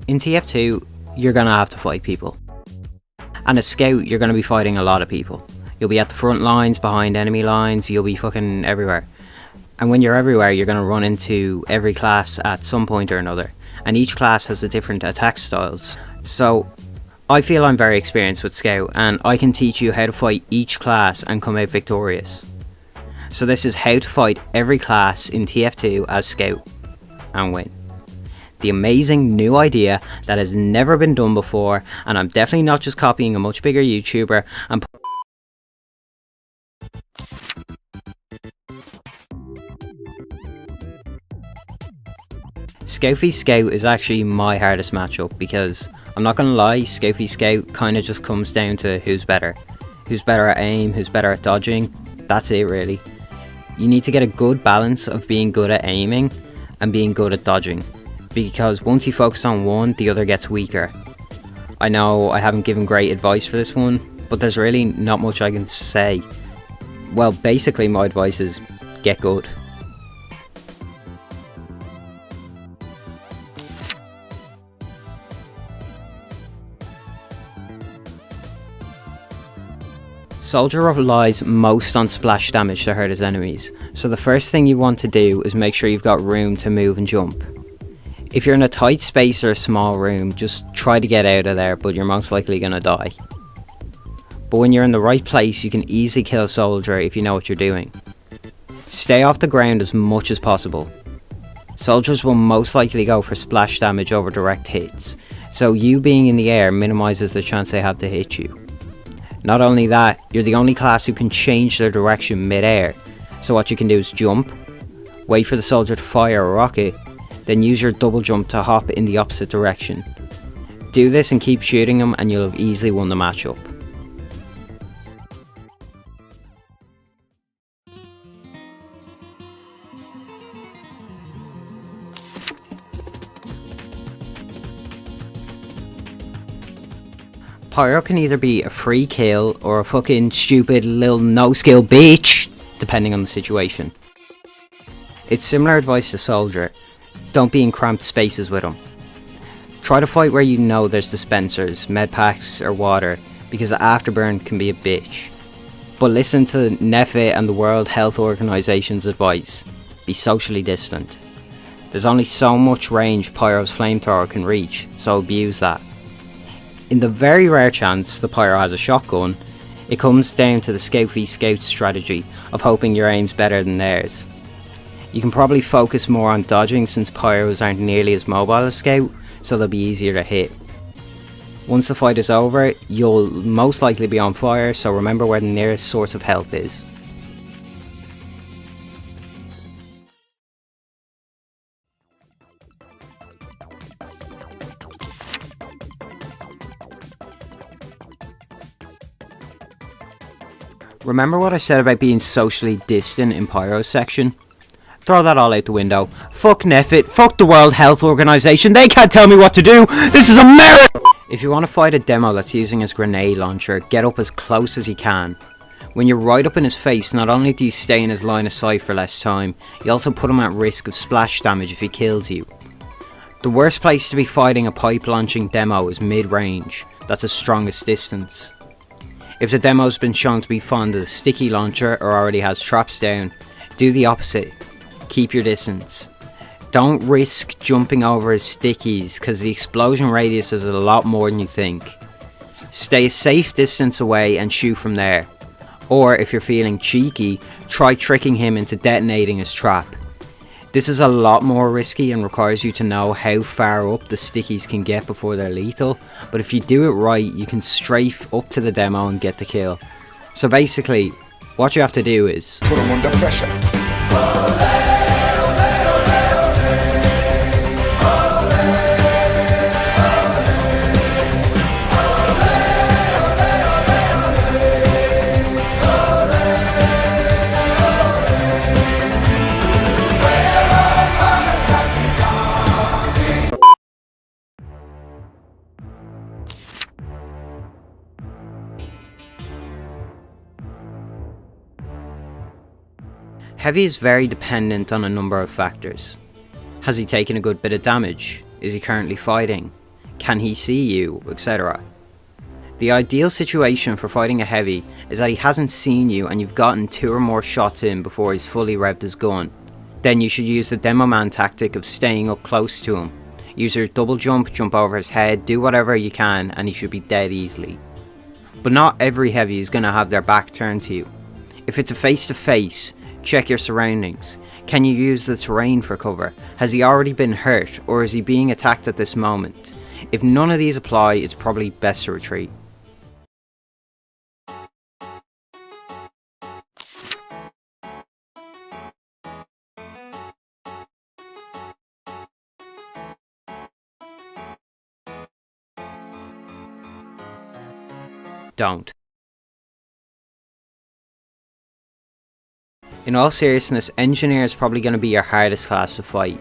In TF2, you're gonna have to fight people. And as Scout, you're gonna be fighting a lot of people. You'll be at the front lines, behind enemy lines, you'll be fucking everywhere. And when you're everywhere, you're gonna run into every class at some point or another. And each class has a different attack styles. So, I feel I'm very experienced with Scout, and I can teach you how to fight each class and come out victorious. So this is how to fight every class in TF2 as Scout and win. The amazing new idea that has never been done before, and I'm definitely not just copying a much bigger YouTuber and Scout v Scout is actually my hardest matchup because I'm not gonna lie, Scout v Scout kinda just comes down to who's better. Who's better at aim, who's better at dodging, that's it really. You need to get a good balance of being good at aiming and being good at dodging, because once you focus on one, the other gets weaker. I know I haven't given great advice for this one, but there's really not much I can say. Well, basically my advice is get good. Soldier relies most on splash damage to hurt his enemies, so the first thing you want to do is make sure you've got room to move and jump. If you're in a tight space or a small room, just try to get out of there, but you're most likely gonna die. But when you're in the right place, you can easily kill a soldier if you know what you're doing. Stay off the ground as much as possible. Soldiers will most likely go for splash damage over direct hits, so you being in the air minimises the chance they have to hit you. Not only that, you're the only class who can change their direction mid-air, so what you can do is jump, wait for the soldier to fire a rocket, then use your double jump to hop in the opposite direction. Do this and keep shooting them and you'll have easily won the matchup. Pyro can either be a free kill or a fucking stupid little no-skill bitch, depending on the situation. It's similar advice to Soldier. Don't be in cramped spaces with him. Try to fight where you know there's dispensers, medpacks or water, because the afterburn can be a bitch. But listen to NEFIT and the World Health Organization's advice. Be socially distant. There's only so much range Pyro's flamethrower can reach, so abuse that. In the very rare chance the Pyro has a shotgun, it comes down to the Scout v Scout strategy of hoping your aim's better than theirs. You can probably focus more on dodging since Pyros aren't nearly as mobile as Scout, so they'll be easier to hit. Once the fight is over, you'll most likely be on fire, so remember where the nearest source of health is. Remember what I said about being socially distant in Pyro's section? Throw that all out the window. Fuck NEFIT, fuck the World Health Organization, they can't tell me what to do! This is America! If you want to fight a demo that's using his grenade launcher, get up as close as you can. When you're right up in his face, not only do you stay in his line of sight for less time, you also put him at risk of splash damage if he kills you. The worst place to be fighting a pipe launching demo is mid-range, that's his strongest distance. If the demo's been shown to be fond of the sticky launcher or already has traps down, do the opposite. Keep your distance. Don't risk jumping over his stickies because the explosion radius is a lot more than you think. Stay a safe distance away and shoot from there. Or if you're feeling cheeky, try tricking him into detonating his trap. This is a lot more risky and requires you to know how far up the stickies can get before they're lethal, but if you do it right, you can strafe up to the demo and get the kill. So basically, what you have to do is put him under pressure. Heavy is very dependent on a number of factors. Has he taken a good bit of damage? Is he currently fighting? Can he see you, etc. The ideal situation for fighting a heavy is that he hasn't seen you and you've gotten 2 or more shots in before he's fully revved his gun. Then you should use the demo man tactic of staying up close to him. Use your double jump, jump over his head, do whatever you can, and he should be dead easily. But not every heavy is going to have their back turned to you. If it's a face to face, check your surroundings. Can you use the terrain for cover? Has he already been hurt, or is he being attacked at this moment? If none of these apply, it's probably best to retreat. Don't. In all seriousness, Engineer is probably going to be your hardest class to fight.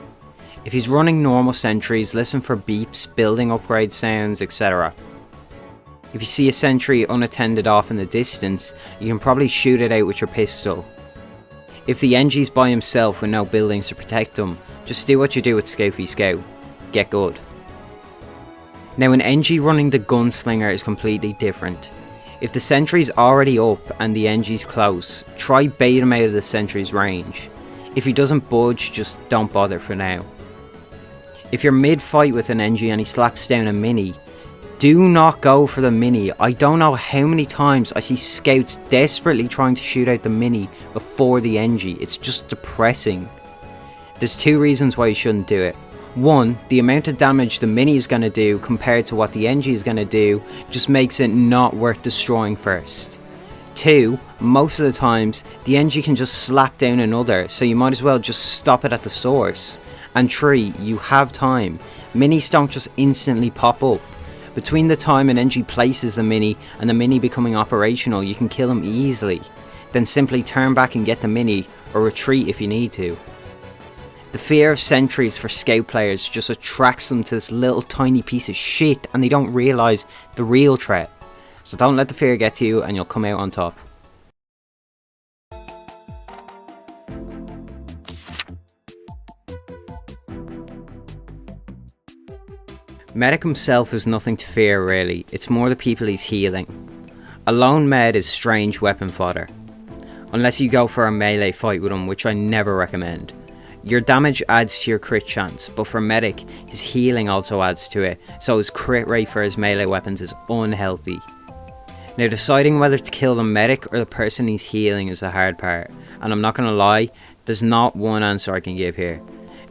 If he's running normal sentries, listen for beeps, building upgrade sounds, etc. If you see a sentry unattended off in the distance, you can probably shoot it out with your pistol. If the NG's by himself with no buildings to protect him, just do what you do with Scout v Scout. Get good. Now an NG running the Gunslinger is completely different. If the sentry's already up and the NG's close, try bait him out of the sentry's range. If he doesn't budge, just don't bother for now. If you're mid-fight with an NG and he slaps down a mini, do not go for the mini. I don't know how many times I see scouts desperately trying to shoot out the mini before the NG. It's just depressing. There's 2 reasons why you shouldn't do it. 1, the amount of damage the mini is going to do compared to what the NG is going to do just makes it not worth destroying first. 2, most of the times the NG can just slap down another, so you might as well just stop it at the source. And 3, you have time. Minis don't just instantly pop up. Between the time an NG places the mini and the mini becoming operational, you can kill him easily. Then simply turn back and get the mini, or retreat if you need to. The fear of sentries for scout players just attracts them to this little tiny piece of shit and they don't realise the real threat. So don't let the fear get to you and you'll come out on top. Medic himself is nothing to fear really, it's more the people he's healing. A lone med is strange weapon fodder. Unless you go for a melee fight with him, which I never recommend. Your damage adds to your crit chance, but for medic, his healing also adds to it, so his crit rate for his melee weapons is unhealthy. Now deciding whether to kill the medic or the person he's healing is the hard part, and I'm not gonna lie, there's not one answer I can give here.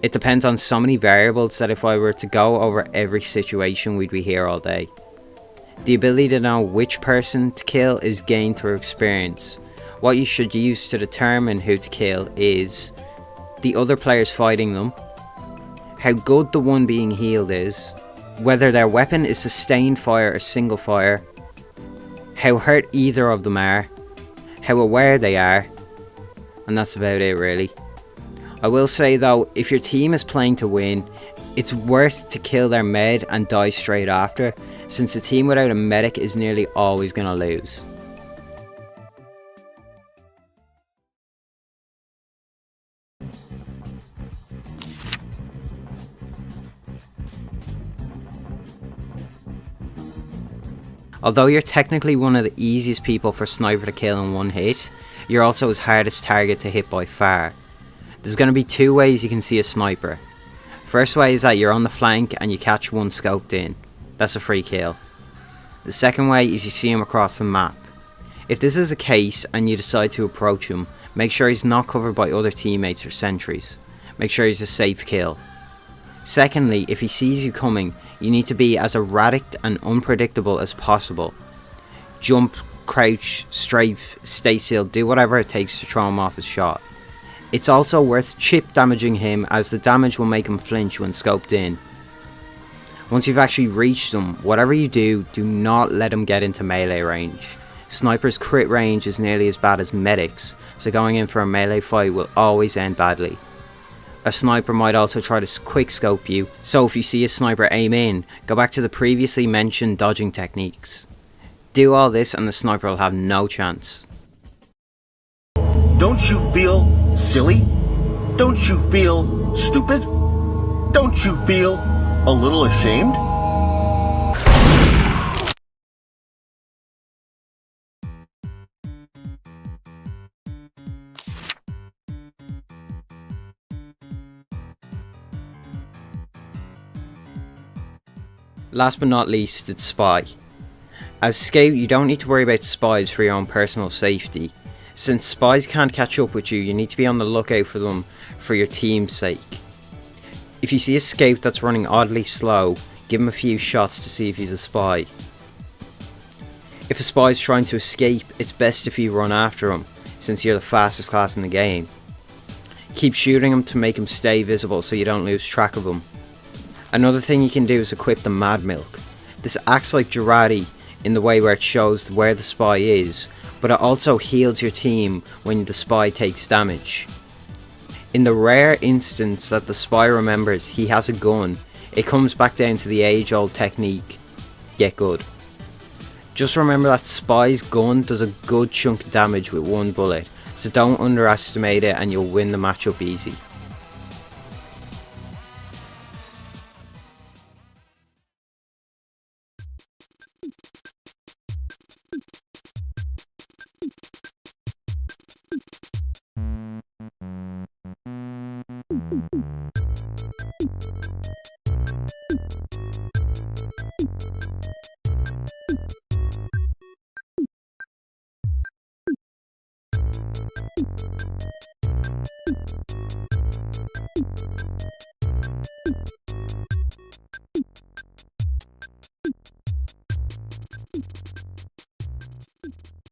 It depends on so many variables that if I were to go over every situation we'd be here all day. The ability to know which person to kill is gained through experience. What you should use to determine who to kill is the other players fighting them, how good the one being healed is, whether their weapon is sustained fire or single fire, how hurt either of them are, how aware they are, and that's about it really. I will say though, if your team is playing to win, it's worth to kill their med and die straight after, since the team without a medic is nearly always going to lose. Although you're technically one of the easiest people for sniper to kill in one hit, you're also his hardest target to hit by far. There's going to be 2 ways you can see a sniper. First way is that you're on the flank and you catch one scoped in. That's a free kill. The second way is you see him across the map. If this is the case and you decide to approach him, make sure he's not covered by other teammates or sentries. Make sure he's a safe kill. Secondly, if he sees you coming, you need to be as erratic and unpredictable as possible. Jump, crouch, strafe, stay still, do whatever it takes to throw him off his shot. It's also worth chip damaging him, as the damage will make him flinch when scoped in. Once you've actually reached him, whatever you do, do not let him get into melee range. Snipers' crit range is nearly as bad as medics, so going in for a melee fight will always end badly. A sniper might also try to quick scope you, so if you see a sniper aim in, go back to the previously mentioned dodging techniques. Do all this and the sniper will have no chance. Don't you feel silly? Don't you feel stupid? Don't you feel a little ashamed? Last but not least, it's Spy. As Scout, you don't need to worry about spies for your own personal safety. Since spies can't catch up with you, you need to be on the lookout for them for your team's sake. If you see a Scout that's running oddly slow, give him a few shots to see if he's a spy. If a spy is trying to escape, it's best if you run after him, since you're the fastest class in the game. Keep shooting him to make him stay visible so you don't lose track of him. Another thing you can do is equip the Mad Milk. This acts like Girardi in the way where it shows where the spy is, but it also heals your team when the spy takes damage. In the rare instance that the spy remembers he has a gun, it comes back down to the age-old technique, get good. Just remember that Spy's gun does a good chunk of damage with one bullet, so don't underestimate it and you'll win the matchup easy.